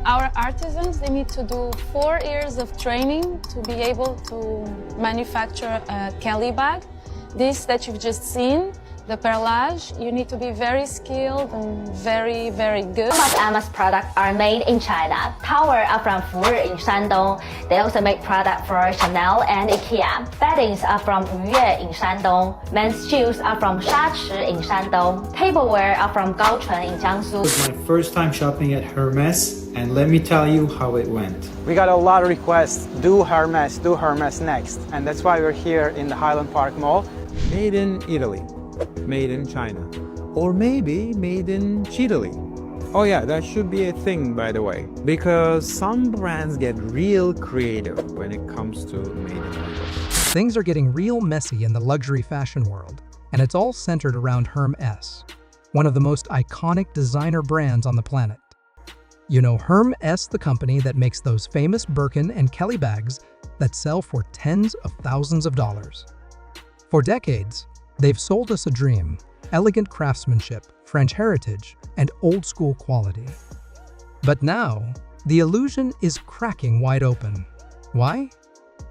Our artisans, they need to do 4 years of training to be able to manufacture a Kelly bag. This that you've just seen, the perlage, you need to be very skilled and very, very good. Some of Hermès products are made in China. Towels are from Fuyue in Shandong. They also make products for Chanel and IKEA. Beddings are from Yue in Shandong. Men's shoes are from Shachi in Shandong. Tableware are from Gaochun in Jiangsu. It was my first time shopping at Hermès, and let me tell you how it went. We got a lot of requests, do Hermès next. And that's why we're here in the Highland Park Mall. Made in Italy, made in China, or maybe made in Chile. Oh yeah, that should be a thing, by the way, because some brands get real creative when it comes to made in Italy. Things are getting real messy in the luxury fashion world, and it's all centered around Hermès, one of the most iconic designer brands on the planet. You know Hermès, the company that makes those famous Birkin and Kelly bags that sell for tens of thousands of dollars. For decades, they've sold us a dream: elegant craftsmanship, French heritage, and old-school quality. But now, the illusion is cracking wide open. Why?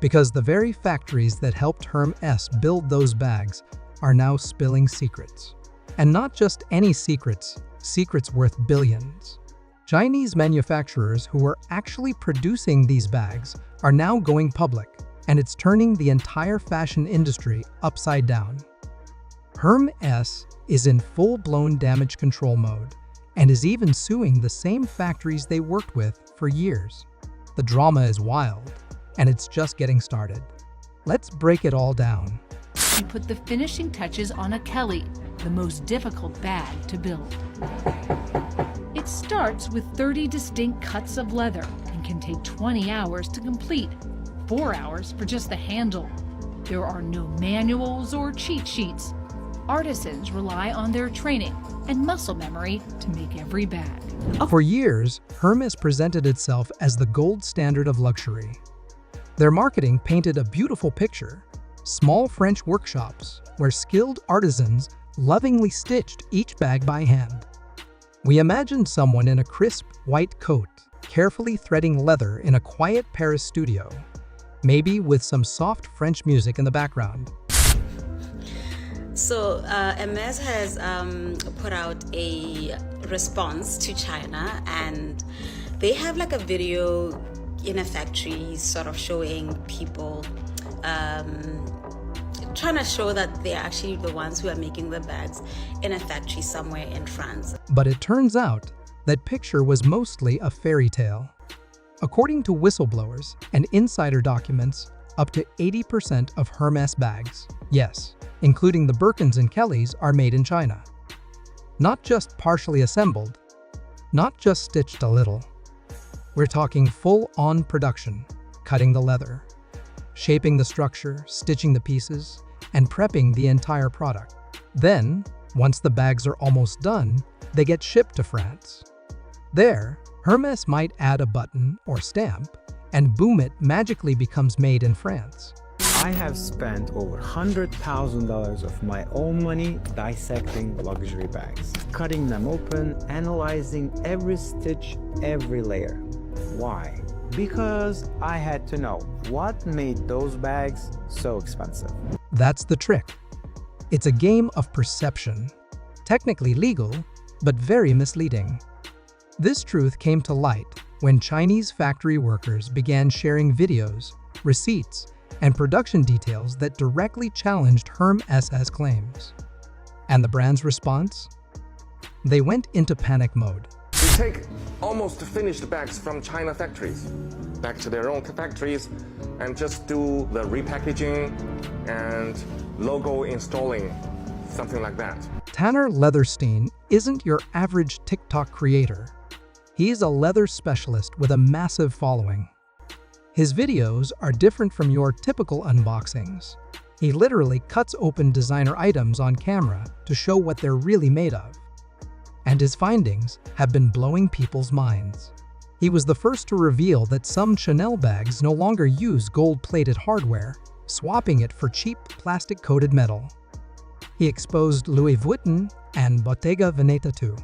Because the very factories that helped Hermès build those bags are now spilling secrets. And not just any secrets, secrets worth billions. Chinese manufacturers who were actually producing these bags are now going public, and it's turning the entire fashion industry upside down. Hermès is in full-blown damage control mode and is even suing the same factories they worked with for years. The drama is wild, and it's just getting started. Let's break it all down. You put the finishing touches on a Kelly, the most difficult bag to build. It starts with 30 distinct cuts of leather and can take 20 hours to complete. 4 hours for just the handle. There are no manuals or cheat sheets. Artisans rely on their training and muscle memory to make every bag. For years, Hermès presented itself as the gold standard of luxury. Their marketing painted a beautiful picture: small French workshops where skilled artisans lovingly stitched each bag by hand. We imagined someone in a crisp white coat, carefully threading leather in a quiet Paris studio, maybe with some soft French music in the background. So Hermès has put out a response to China, and they have like a video in a factory sort of showing people trying to show that they're actually the ones who are making the bags in a factory somewhere in France. But it turns out that picture was mostly a fairy tale. According to whistleblowers and insider documents, up to 80% of Hermès bags, yes, including the Birkins and Kellys, are made in China. Not just partially assembled, not just stitched a little. We're talking full-on production, cutting the leather, shaping the structure, stitching the pieces, and prepping the entire product. Then, once the bags are almost done, they get shipped to France. There, Hermès might add a button or stamp, and boom, it magically becomes made in France. I have spent over $100,000 of my own money dissecting luxury bags, cutting them open, analyzing every stitch, every layer. Why? Because I had to know what made those bags so expensive. That's the trick. It's a game of perception, technically legal, but very misleading. This truth came to light when Chinese factory workers began sharing videos, receipts, and production details that directly challenged Hermès' claims. And the brand's response? They went into panic mode. We take almost finished bags from China factories back to their own factories and just do the repackaging and logo installing, something like that. Tanner Leatherstein isn't your average TikTok creator. He's a leather specialist with a massive following. His videos are different from your typical unboxings. He literally cuts open designer items on camera to show what they're really made of. And his findings have been blowing people's minds. He was the first to reveal that some Chanel bags no longer use gold-plated hardware, swapping it for cheap plastic-coated metal. He exposed Louis Vuitton and Bottega Veneta too.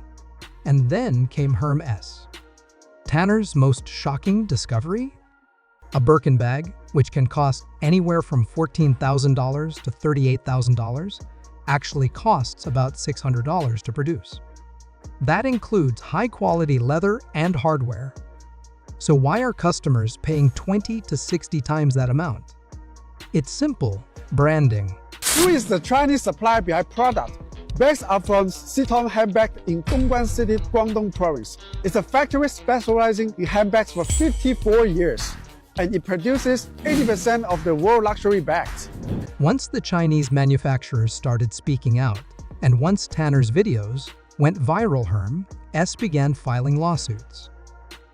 And then came Hermès. Tanner's most shocking discovery? A Birkin bag, which can cost anywhere from $14,000 to $38,000, actually costs about $600 to produce. That includes high-quality leather and hardware. So why are customers paying 20 to 60 times that amount? It's simple: branding. Who is the Chinese supplier behind product? Bags are from Sitong Handbag in Dongguan City, Guangdong Province. It's a factory specializing in handbags for 54 years, and it produces 80% of the world luxury bags. Once the Chinese manufacturers started speaking out, and once Tanner's videos went viral, Hermès began filing lawsuits.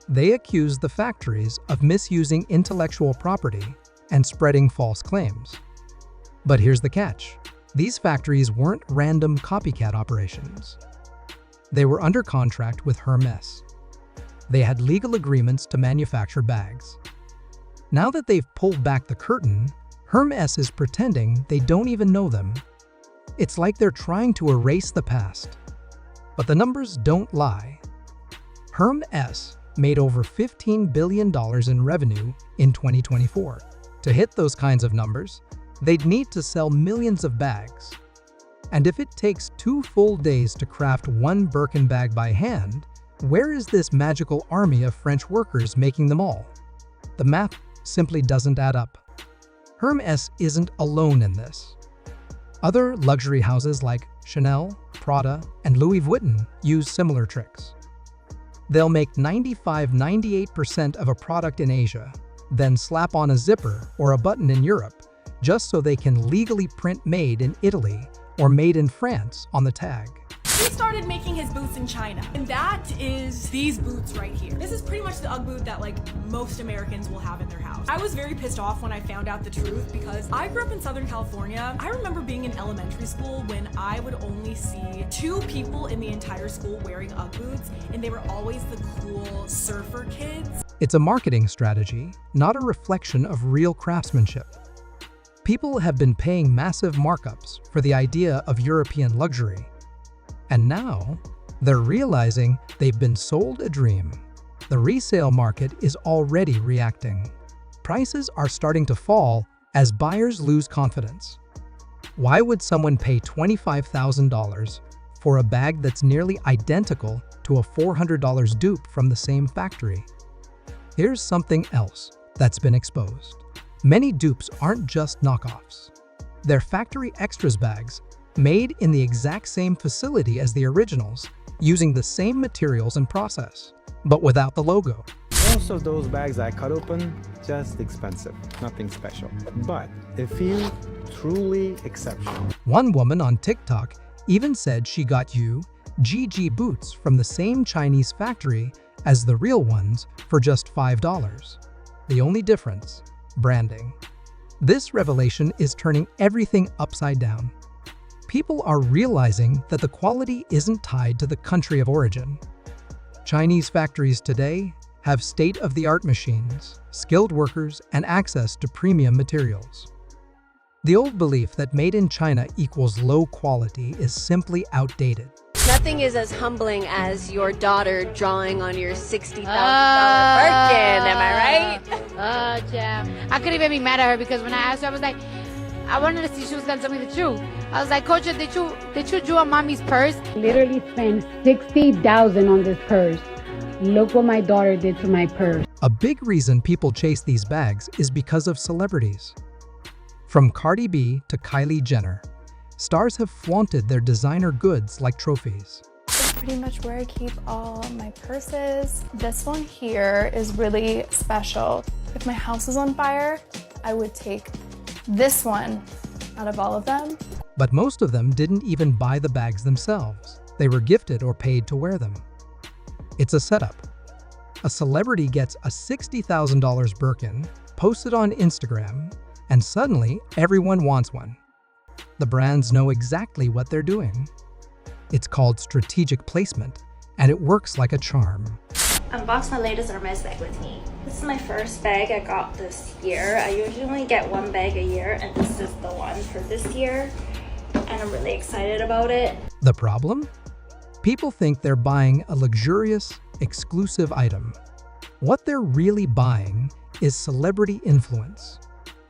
They accused the factories of misusing intellectual property and spreading false claims. But here's the catch. These factories weren't random copycat operations. They were under contract with Hermès. They had legal agreements to manufacture bags. Now that they've pulled back the curtain, Hermès is pretending they don't even know them. It's like they're trying to erase the past. But the numbers don't lie. Hermès made over $15 billion in revenue in 2024. To hit those kinds of numbers, they'd need to sell millions of bags. And if it takes 2 full days to craft one Birkin bag by hand, where is this magical army of French workers making them all? The math simply doesn't add up. Hermès isn't alone in this. Other luxury houses like Chanel, Prada, and Louis Vuitton use similar tricks. They'll make 95–98% of a product in Asia, then slap on a zipper or a button in Europe, just so they can legally print "Made in Italy" or "Made in France" on the tag. He started making his boots in China, and that is these boots right here. This is pretty much the UGG boot that most Americans will have in their house. I was very pissed off when I found out the truth because I grew up in Southern California. I remember being in elementary school when I would only see 2 people in the entire school wearing UGG boots, and they were always the cool surfer kids. It's a marketing strategy, not a reflection of real craftsmanship. People have been paying massive markups for the idea of European luxury. And now, they're realizing they've been sold a dream. The resale market is already reacting. Prices are starting to fall as buyers lose confidence. Why would someone pay $25,000 for a bag that's nearly identical to a $400 dupe from the same factory? Here's something else that's been exposed. Many dupes aren't just knockoffs. They're factory extras bags made in the exact same facility as the originals, using the same materials and process, but without the logo. Most of those bags I cut open, just expensive, nothing special. But a few truly exceptional. One woman on TikTok even said she got GG boots from the same Chinese factory as the real ones for just $5. The only difference? Branding. This revelation is turning everything upside down. People are realizing that the quality isn't tied to the country of origin. Chinese factories today have state-of-the-art machines, skilled workers, and access to premium materials. The old belief that made in China equals low quality is simply outdated. Nothing is as humbling as your daughter drawing on your $60,000 Birkin, am I right? Yeah. I couldn't even be mad at her because when I asked her, I was like, I wanted to see if she was going to tell me the truth. I was like, Coach, did you draw on mommy's purse? Literally spent $60,000 on this purse. Look what my daughter did to my purse. A big reason people chase these bags is because of celebrities. From Cardi B to Kylie Jenner, stars have flaunted their designer goods like trophies. It's pretty much where I keep all my purses. This one here is really special. If my house is on fire, I would take this one out of all of them. But most of them didn't even buy the bags themselves. They were gifted or paid to wear them. It's a setup. A celebrity gets a $60,000 Birkin, posted on Instagram, and suddenly everyone wants one. The brands know exactly what they're doing. It's called strategic placement, and it works like a charm. Unbox my latest Hermès bag with me. This is my first bag I got this year. I usually get one bag a year, and this is the one for this year, and I'm really excited about it. The problem? People think they're buying a luxurious, exclusive item, What they're really buying is celebrity influence.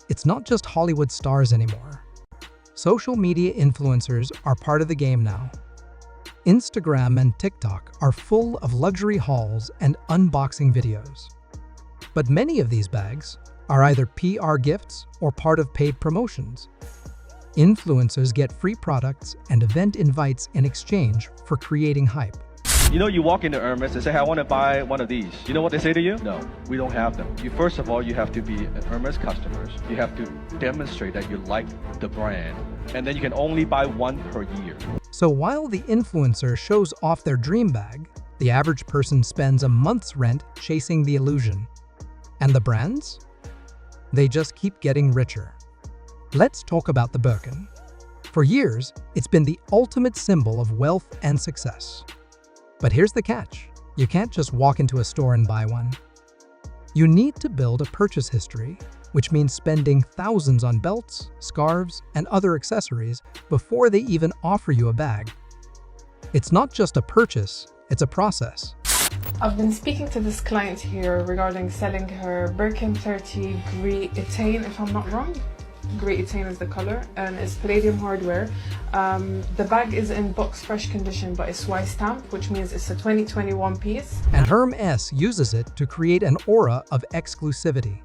It's not just Hollywood stars anymore. Social media influencers are part of the game now. Instagram and TikTok are full of luxury hauls and unboxing videos. But many of these bags are either PR gifts or part of paid promotions. Influencers get free products and event invites in exchange for creating hype. You know, you walk into Hermes and say, hey, I want to buy one of these. You know what they say to you? No, we don't have them. First of all, you have to be an Hermes customer. You have to demonstrate that you like the brand. And then you can only buy one per year. So while the influencer shows off their dream bag, the average person spends a month's rent chasing the illusion. And the brands? They just keep getting richer. Let's talk about the Birkin. For years, it's been the ultimate symbol of wealth and success. But here's the catch. You can't just walk into a store and buy one. You need to build a purchase history, which means spending thousands on belts, scarves, and other accessories before they even offer you a bag. It's not just a purchase, it's a process. I've been speaking to this client here regarding selling her Birkin 30 Gris Etane, if I'm not wrong. Gris Etane is the color, and it's palladium hardware. The bag is in box fresh condition, but it's Y stamp, which means it's a 2021 piece. And Hermès uses it to create an aura of exclusivity.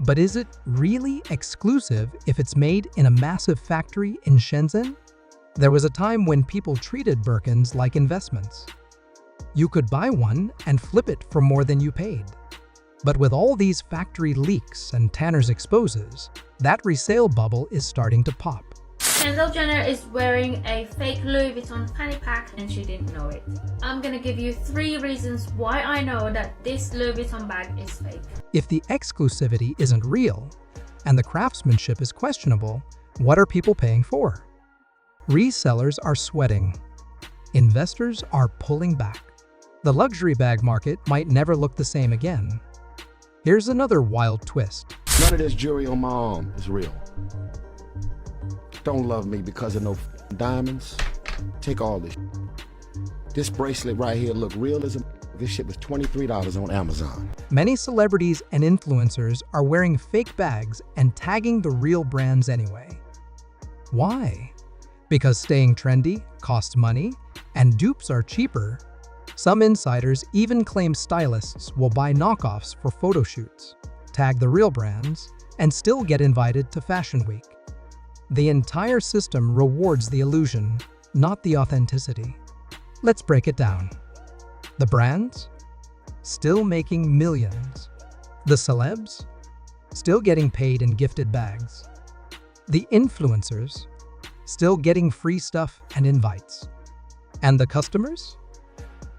But is it really exclusive if it's made in a massive factory in Shenzhen? There was a time when people treated Birkins like investments. You could buy one and flip it for more than you paid. But with all these factory leaks and Tanner's exposes, that resale bubble is starting to pop. Kendall Jenner is wearing a fake Louis Vuitton fanny pack and she didn't know it. I'm gonna give you 3 reasons why I know that this Louis Vuitton bag is fake. If the exclusivity isn't real and the craftsmanship is questionable, what are people paying for? Resellers are sweating. Investors are pulling back. The luxury bag market might never look the same again. Here's another wild twist. None of this jewelry on my arm is real. Don't love me because of no diamonds. Take all this. This bracelet right here look real as a. This shit was $23 on Amazon. Many celebrities and influencers are wearing fake bags and tagging the real brands anyway. Why? Because staying trendy costs money and dupes are cheaper. Some insiders even claim stylists will buy knockoffs for photo shoots, tag the real brands, and still get invited to Fashion Week. The entire system rewards the illusion, not the authenticity. Let's break it down. The brands? Still making millions. The celebs? Still getting paid in gifted bags. The influencers? Still getting free stuff and invites. And the customers?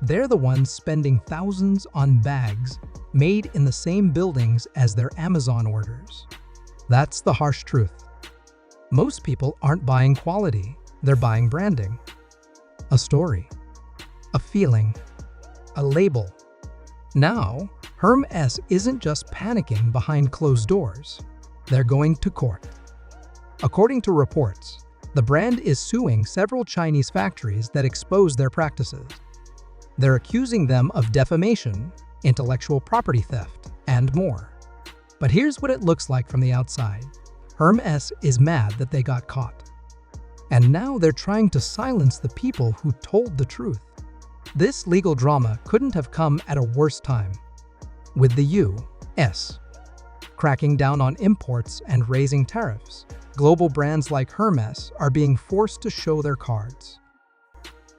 They're the ones spending thousands on bags made in the same buildings as their Amazon orders. That's the harsh truth. Most people aren't buying quality, they're buying branding. A story, a feeling, a label. Now, Hermès isn't just panicking behind closed doors, they're going to court. According to reports, the brand is suing several Chinese factories that expose their practices. They're accusing them of defamation, intellectual property theft, and more. But here's what it looks like from the outside. Hermès is mad that they got caught. And now they're trying to silence the people who told the truth. This legal drama couldn't have come at a worse time. With the U.S. cracking down on imports and raising tariffs, global brands like Hermès are being forced to show their cards.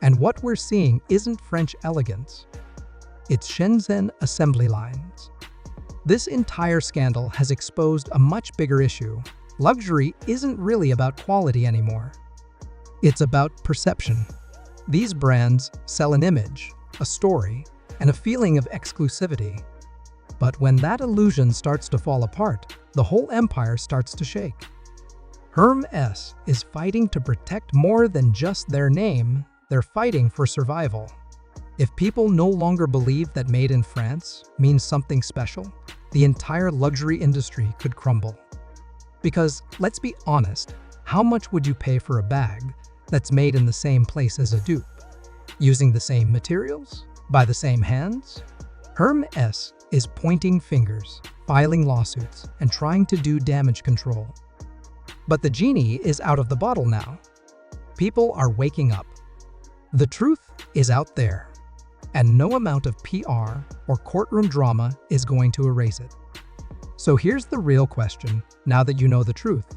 And what we're seeing isn't French elegance. It's Shenzhen assembly lines. This entire scandal has exposed a much bigger issue. Luxury isn't really about quality anymore. It's about perception. These brands sell an image, a story, and a feeling of exclusivity. But when that illusion starts to fall apart, the whole empire starts to shake. Hermès is fighting to protect more than just their name. They're fighting for survival. If people no longer believe that made in France means something special, the entire luxury industry could crumble. Because, let's be honest, how much would you pay for a bag that's made in the same place as a dupe? Using the same materials? By the same hands? Hermès is pointing fingers, filing lawsuits, and trying to do damage control. But the genie is out of the bottle now. People are waking up. The truth is out there, and no amount of PR or courtroom drama is going to erase it. So here's the real question, now that you know the truth.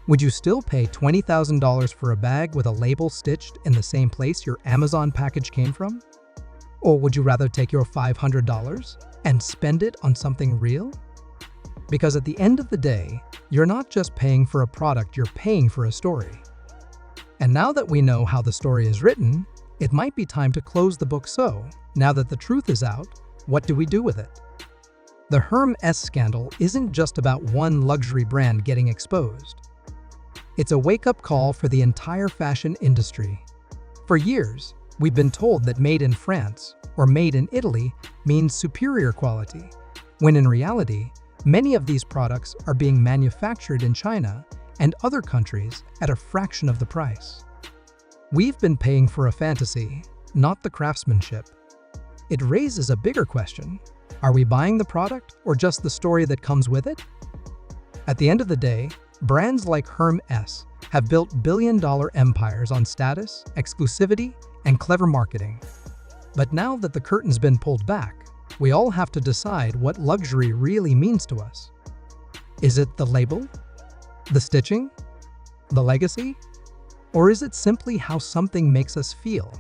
Would you still pay $20,000 for a bag with a label stitched in the same place your Amazon package came from? Or would you rather take your $500 and spend it on something real? Because at the end of the day, you're not just paying for a product, you're paying for a story. And now that we know how the story is written, it might be time to close the book. So, now that the truth is out, what do we do with it? The Hermès scandal isn't just about one luxury brand getting exposed. It's a wake-up call for the entire fashion industry. For years, we've been told that made in France or made in Italy means superior quality, when in reality, many of these products are being manufactured in China and other countries at a fraction of the price. We've been paying for a fantasy, not the craftsmanship. It raises a bigger question. Are we buying the product or just the story that comes with it? At the end of the day, brands like Hermès have built billion-dollar empires on status, exclusivity, and clever marketing. But now that the curtain's been pulled back, we all have to decide what luxury really means to us. Is it the label? The stitching? The legacy? Or is it simply how something makes us feel?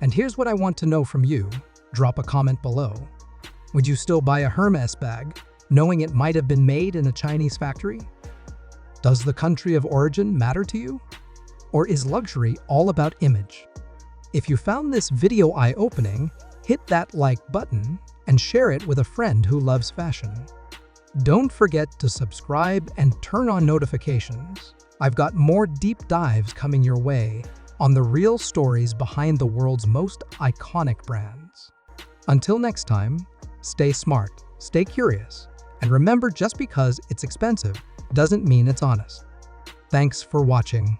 And here's what I want to know from you. Drop a comment below. Would you still buy a Hermès bag, knowing it might have been made in a Chinese factory? Does the country of origin matter to you? Or is luxury all about image? If you found this video eye-opening, hit that like button and share it with a friend who loves fashion. Don't forget to subscribe and turn on notifications. I've got more deep dives coming your way on the real stories behind the world's most iconic brands. Until next time, stay smart, stay curious, and remember, just because it's expensive doesn't mean it's honest. Thanks for watching.